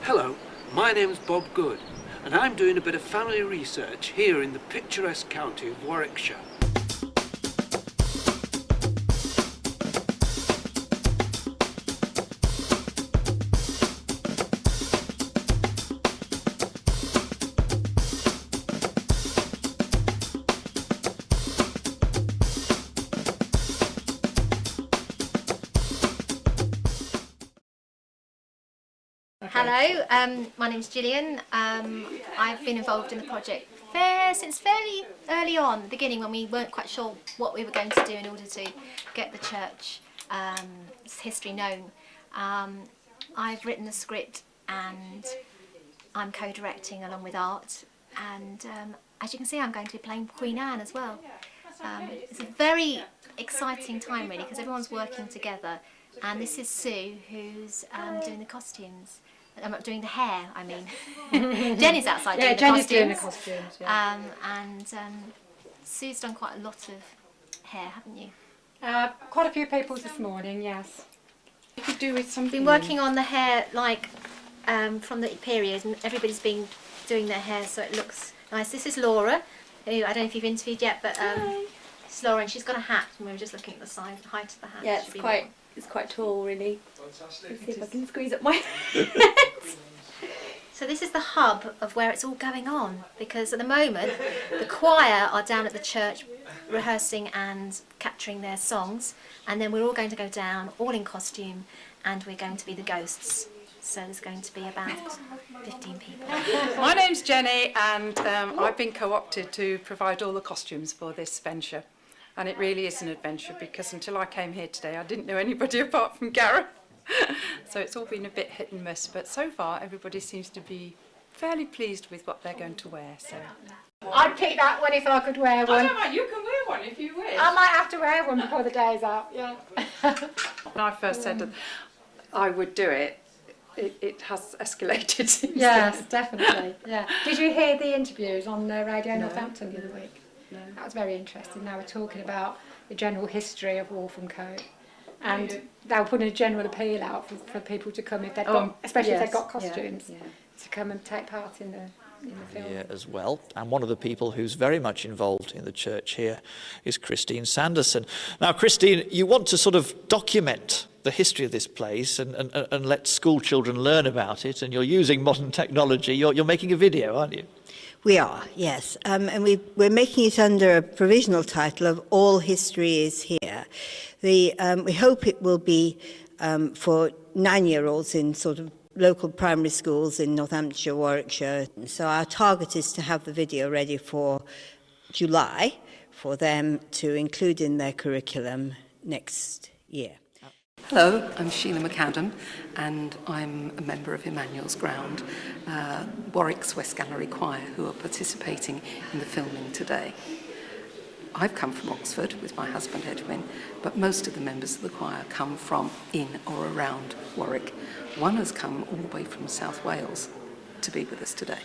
Hello, my name's Bob Good, and I'm doing a bit of family research here in the picturesque county of Warwickshire. Hello, my name's Gillian. I've been involved in the project since fairly early on, the beginning, when we weren't quite sure what we were going to do in order to get the church history known. I've written the script and I'm co-directing along with Art, and as you can see, I'm going to be playing Queen Anne as well. It's a very exciting time really, because everyone's working together, and this is Sue who's doing the costumes. I'm not doing the hair, I mean. Jenny's outside doing the Jenny's costumes. doing the costumes, yeah. And Sue's done quite a lot of hair, haven't you? Quite a few people this morning, yes. You could do with something. Been working on the hair like from the period, and everybody's been doing their hair so it looks nice. This is Laura, who I don't know if you've interviewed yet, but it's Laura, and she's got a hat, and we were just looking at the size, the height of the hat. Yeah, it's quite tall, really. Fantastic. Let's see if I can squeeze up my So this is the hub of where it's all going on, because at the moment the choir are down at the church rehearsing and capturing their songs, and then we're all going to go down all in costume, and we're going to be the ghosts. So there's going to be about 15 people. My name's Jenny, and I've been co-opted to provide all the costumes for this venture. And it really is an adventure, because until I came here today I didn't know anybody apart from Gareth. So it's all been a bit hit and miss, but so far everybody seems to be fairly pleased with what they're going to wear. So I'd pick that one if I could wear one. I don't mind, you can wear one if you wish. I might have to wear one before the day's out, yeah. When I first said that I would do it, it has escalated since Yes, then. definitely. Yeah. Did you hear the interviews on Radio Northampton the other week? No. That was very interesting. They were talking about the general history of Wolfhamcote, and they were putting a general appeal out for people to come if they've got, especially if they've got costumes, to come and take part in the film. Here as well, and one of the people who's very much involved in the church here is Christine Sanderson. Now, Christine, you want to sort of document the history of this place and let school children learn about it, and you're using modern technology. You're making a video, aren't you? We are, yes, and we're making it under a provisional title of All History is Here. We hope it will be for 9-year-olds in sort of local primary schools in Northamptonshire, Warwickshire. So our target is to have the video ready for July for them to include in their curriculum next year. Hello, I'm Sheila McAdam, and I'm a member of Emmanuel's Ground, Warwick's West Gallery Choir, who are participating in the filming today. I've come from Oxford with my husband Edwin, but most of the members of the choir come from in or around Warwick. One has come all the way from South Wales to be with us today.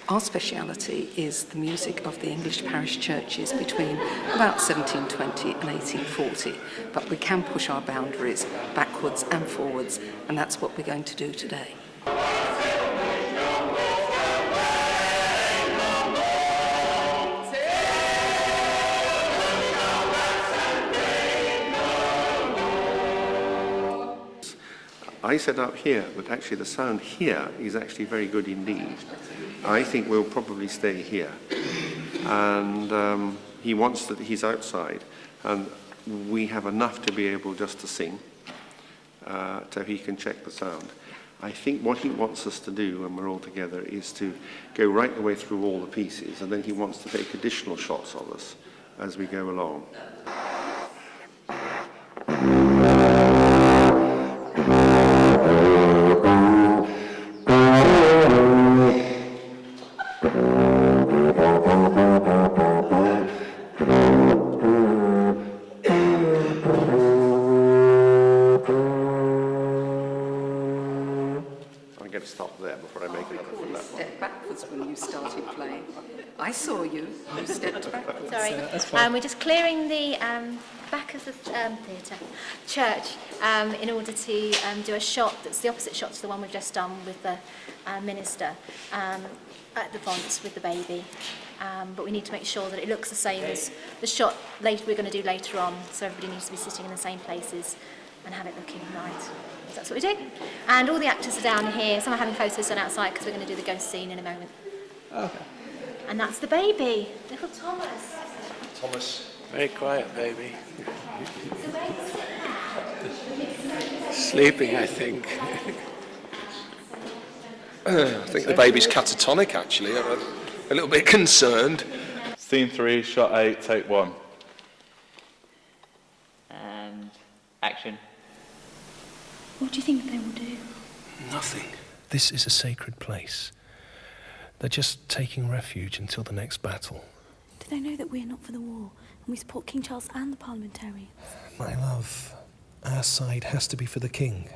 Our speciality is the music of the English parish churches between about 1720 and 1840, but we can push our boundaries backwards and forwards, and that's what we're going to do today. I set up here, but actually the sound here is actually very good indeed. I think we'll probably stay here. And he wants that he's outside, and we have enough to be able just to sing, so he can check the sound. I think what he wants us to do when we're all together is to go right the way through all the pieces, and then he wants to take additional shots of us as we go along. Stop there before I make another from that one. Step backwards when you started playing. I saw you stepped backwards. Sorry, we're just clearing the back of the church in order to do a shot that's the opposite shot to the one we've just done with the minister at the font with the baby. But we need to make sure that it looks the same as the shot later we're going to do later on, so everybody needs to be sitting in the same places and have it looking right. So that's what we do. And all the actors are down here. Some are having photos done outside because we're going to do the ghost scene in a moment. Okay. And that's the baby, little Thomas. Thomas. Very quiet baby. Sleeping, I think. I think the baby's catatonic, actually. I'm a little bit concerned. Scene 3, shot 8, take 1. And action. What do you think they will do? Nothing. This is a sacred place. They're just taking refuge until the next battle. Do they know that we're not for the war and we support King Charles and the parliamentarians? My love, our side has to be for the king.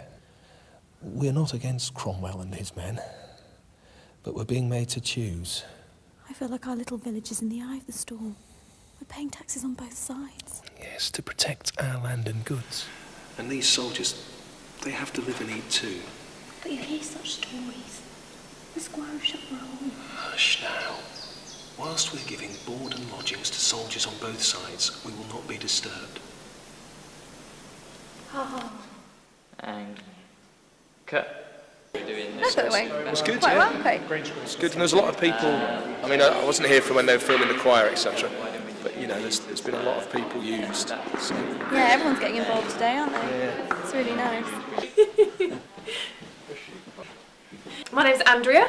We're not against Cromwell and his men, but we're being made to choose. I feel like our little village is in the eye of the storm. We're paying taxes on both sides. Yes, to protect our land and goods. And these soldiers, they have to live and eat too. But you hear such stories. The Squire of Shotborough. Hush now. Whilst we're giving board and lodgings to soldiers on both sides, we will not be disturbed. And cut. I thought it went It was good, quite yeah. well, quite. It's good, and there's a lot of people. I mean, I wasn't here for when they were filming the choir, etc. But you know, there's been a lot of people used. So. Yeah, everyone's getting involved today, aren't they? Yeah. It's really nice. My name's Andrea.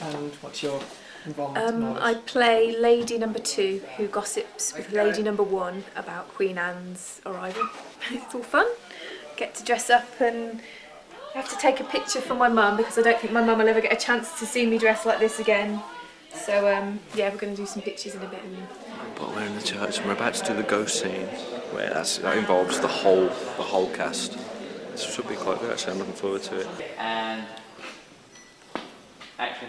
And what's your involvement? I play Lady Number 2, who gossips with Lady Number 1 about Queen Anne's arrival. It's all fun. Get to dress up and I have to take a picture for my mum because I don't think my mum will ever get a chance to see me dressed like this again. So yeah, we're going to do some pictures in a bit. But we're in the church and we're about to do the ghost scene, where that involves the whole cast. This should be quite good actually. I'm looking forward to it. And action.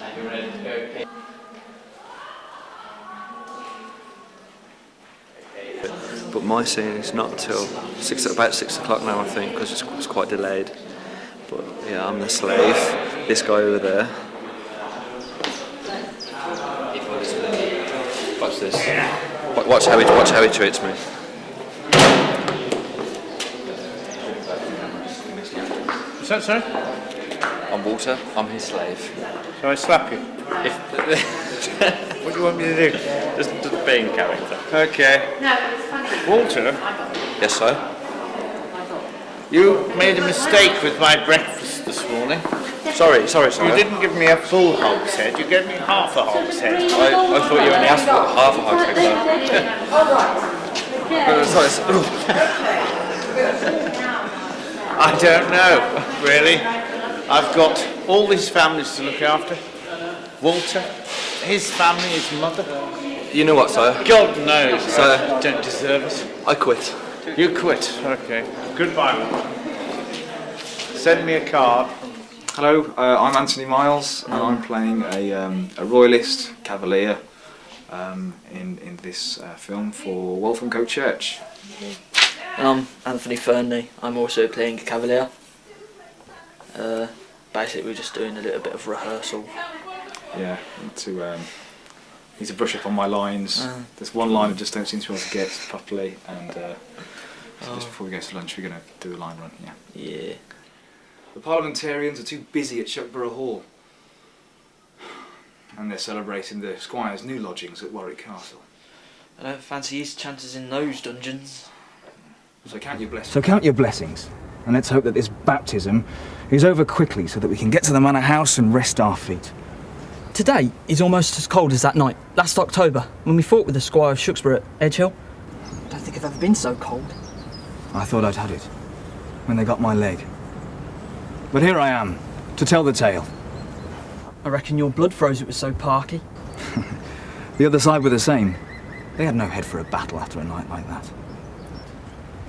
And you're ready to go. But my scene is not until about 6 o'clock now, I think, because it's quite delayed. But yeah, I'm the slave. This guy over there. Watch this. Watch how he treats me. What's that, sorry? I'm Walter. I'm his slave. Shall I slap you? What do you want me to do? Just be in character. Okay. No, it's funny. Walter, Yes, sir. you made a mistake with my breakfast this morning. Sorry. You didn't give me a full hog's head, you gave me half a hog's head. I thought you only asked for half a hog I don't know, really. I've got all these families to look after. Walter, his family, his mother. You know what, sir? God knows, Sir. I don't deserve it. I quit. You quit, okay. Goodbye. Send me a card. Hello, I'm Anthony Miles, and I'm playing a royalist cavalier in this film for Wolfhamcote Church. I'm Anthony Fernley. I'm also playing a cavalier. Basically, we're just doing a little bit of rehearsal. Yeah, need to brush up on my lines. There's one line I just don't seem to be able to get properly, and so just before we go to lunch, we're going to do a line run. Yeah. The parliamentarians are too busy at Shuckborough Hall, and they're celebrating the Squire's new lodgings at Warwick Castle. I don't fancy his chances in those dungeons. So count your blessings. So count your blessings, and let's hope that this baptism is over quickly so that we can get to the manor house and rest our feet. Today is almost as cold as that night, last October, when we fought with the Squire of Shooksbury at Edgehill. I don't think I've ever been so cold. I thought I'd had it, when they got my leg. But here I am, to tell the tale. I reckon your blood froze, it was so parky. The other side were the same. They had no head for a battle after a night like that.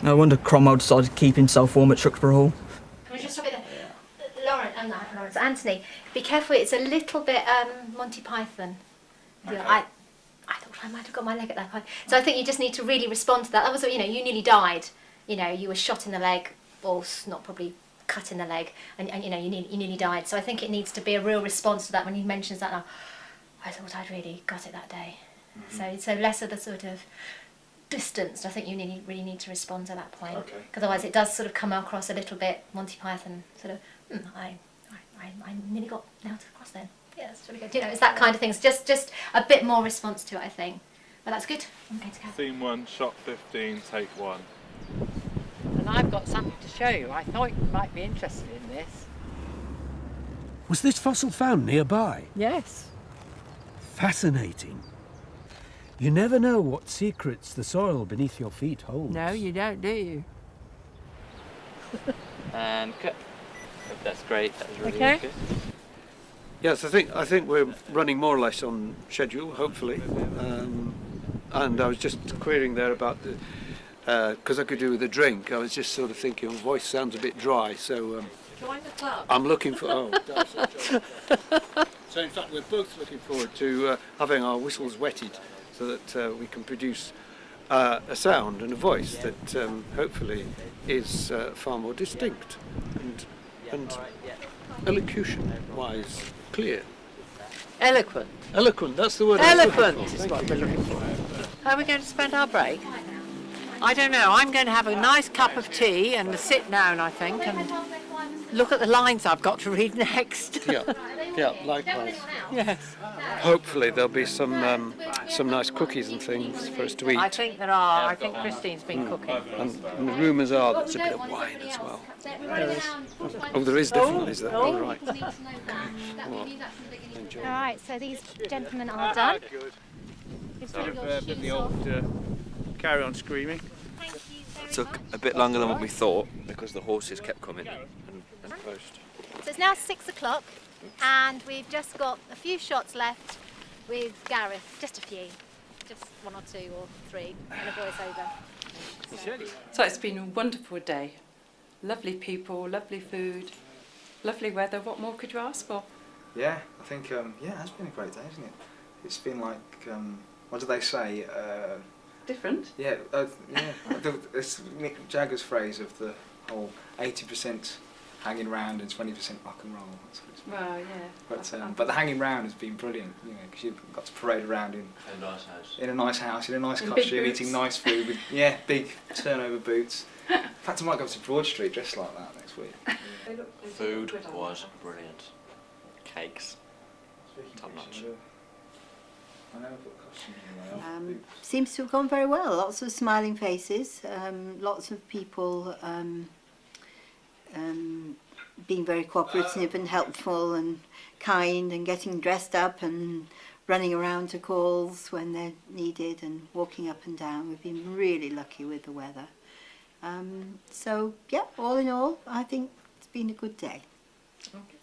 No wonder Cromwell decided to keep himself warm at Shuxborough Hall. Can we just stop it there? Lawrence, Anthony, be careful, it's a little bit Monty Python. Okay. I thought I might have got my leg at that point. So I think you just need to really respond to that. That was, you know, you nearly died. You know, you were shot in the leg, or not probably cut in the leg, and you know, you nearly died. So I think it needs to be a real response to that when he mentions that. Now, I thought I'd really got it that day. So less of the sort of distanced. I think you really need to respond to that point. Okay. Because otherwise it does sort of come across a little bit Monty Python, sort of, I nearly got nailed to the cross then. Yeah, that's really good. You know, it's that kind of things. Just a bit more response to it, I think. But that's good. I'm going to go. Scene 1, shot 15, take 1. And I've got something to show you. I thought you might be interested in this. Was this fossil found nearby? Yes. Fascinating. You never know what secrets the soil beneath your feet holds. No, you don't, do you? And cut. That's great. That was really, Okay. really good. Yes, I think we're running more or less on schedule, hopefully. And I was just querying there about the, because I could do with a drink. I was just sort of thinking, my voice sounds a bit dry, so Join the club. I'm looking for. Oh, that's a joke. So in fact, we're both looking forward to having our whistles wetted, so that we can produce a sound and a voice that hopefully is far more distinct and elocution-wise clear. Eloquent. Eloquent, that's the word. Eloquent is what we're looking for. How are we going to spend our break? I don't know. I'm going to have a nice cup of tea and sit down, I think, and look at the lines I've got to read next. Yeah, likewise. Yes. Hopefully there'll be some nice cookies and things for us to eat. I think there are. I think Christine's been cooking. And the rumours are there's a bit of wine as well. There is. Oh, there is definitely, is there? Oh. Oh, right. All right, so these gentlemen are done. Sorry for the old carry on screaming. It took a bit longer than what we thought because the horses kept coming and post. So it's now 6 o'clock, and we've just got a few shots left with Gareth. Just a few, just 1 or 2 or 3, and a voiceover. So it's been a wonderful day. Lovely people, lovely food, lovely weather. What more could you ask for? Yeah, I think, yeah, it has been a great day, hasn't it? It's been like, what do they say? Different? Yeah, it's Mick Jagger's phrase of the whole 80% hanging round and 20% rock and roll. That's what it's been. Well, yeah. But the hanging round has been brilliant, you know, because you've got to parade around in a nice house, in a nice In big costume, boots. eating nice food with big turnover boots. In fact, I might go to Broad Street dressed like that next week. Food was brilliant. Cakes, top notch. Seems to have gone very well. Lots of smiling faces, lots of people being very cooperative and helpful and kind and getting dressed up and running around to calls when they're needed and walking up and down. We've been really lucky with the weather. So, yeah, all in all, I think it's been a good day. Okay.